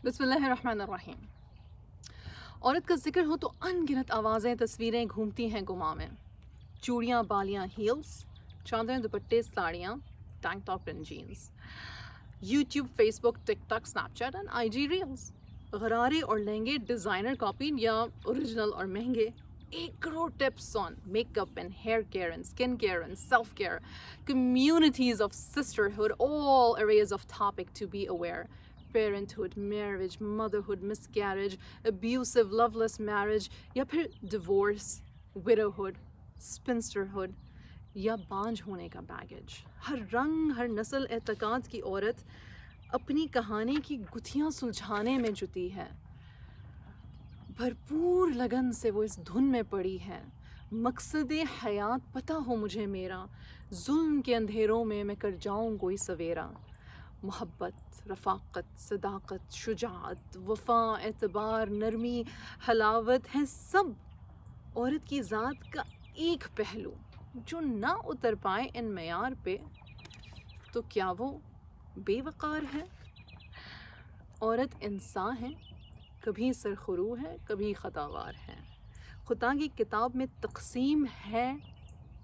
بسم اللہ الرحمن الرحیم. عورت کا ذکر ہو تو ان گنت آوازیں تصویریں گھومتی ہیں گماں میں. چوڑیاں بالیاں ہیلز، چادریں دوپٹے ساڑیاں، tank top and jeans. YouTube, Facebook, TikTok, Snapchat and IG reels. غرارے اور لہنگے ڈیزائنر کاپی یا اوریجنل اور مہنگے. 1 crore tips on makeup and hair care and skin care and self care. Communities of sisterhood, all areas of topic to be aware. Parenthood, marriage, motherhood, miscarriage, abusive, loveless marriage, یا پھر divorce, widowhood, spinsterhood, یا بانجھ ہونے کا baggage. ہر رنگ، ہر نسل، اعتقاد کی عورت اپنی کہانی کی گتھیاں سلجھانے میں جٹی ہے. بھرپور لگن سے وہ اس دھن میں پڑی ہے. مقصد حیات پتہ ہو مجھے میرا، ظلم کے اندھیروں میں کر جاؤں کوئی سویرا. محبت، رفاقت، صداقت، شجاعت، وفا، اعتبار، نرمی، حلاوت ہیں سب عورت کی ذات کا ایک پہلو. جو نہ اتر پائے ان معیار پہ تو کیا وہ بے وقار ہے؟ عورت انسان ہے، کبھی سرخرو ہے، کبھی خطاوار ہے. خدا کی کتاب میں تقسیم ہے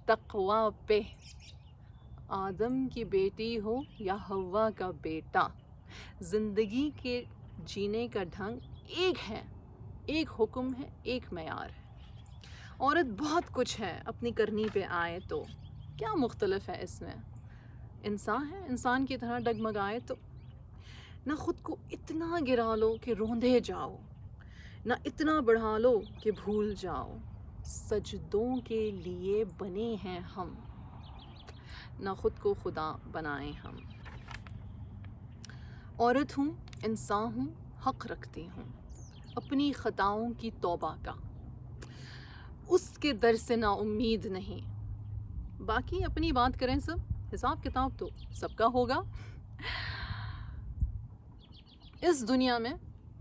تقوی پہ. آدم کی بیٹی ہو یا حوا کا بیٹا، زندگی کے جینے کا ڈھنگ ایک ہے، ایک حکم ہے، ایک معیار ہے. عورت بہت کچھ ہے اپنی کرنی پہ آئے تو کیا مختلف ہے اس میں؟ انسان ہے، انسان کی طرح ڈگمگائے تو. نہ خود کو اتنا گرا لو کہ روندے جاؤ، نہ اتنا بڑھا لو کہ بھول جاؤ. سجدوں کے لیے بنے ہیں ہم، نہ خود کو خدا بنائیں ہم. عورت ہوں، انسان ہوں، حق رکھتی ہوں اپنی خطاؤں کی توبہ کا. اس کے در سے نا امید نہیں. باقی اپنی بات کریں سب، حساب کتاب تو سب کا ہوگا. اس دنیا میں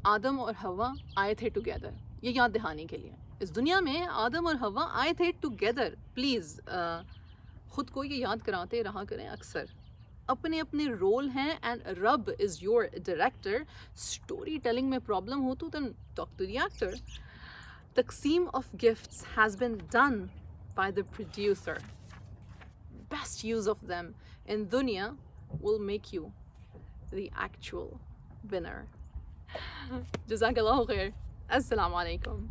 آدم اور حوا آئے تھے ٹوگیدر، یہ یاد دہانی کے لیے. اس دنیا میں آدم اور حوا آئے تھے ٹوگیدر. پلیز خود کو یہ یاد کراتے رہا کریں اکثر. اپنے اپنے رول ہیں اینڈ رب is your director. Storytelling میں پرابلم ہو تو then talk to the actor. تقسیم of gifts has been done by the producer. Best use of them in dunya will make you the actual winner. جزاک اللہ خیر. السلام علیکم.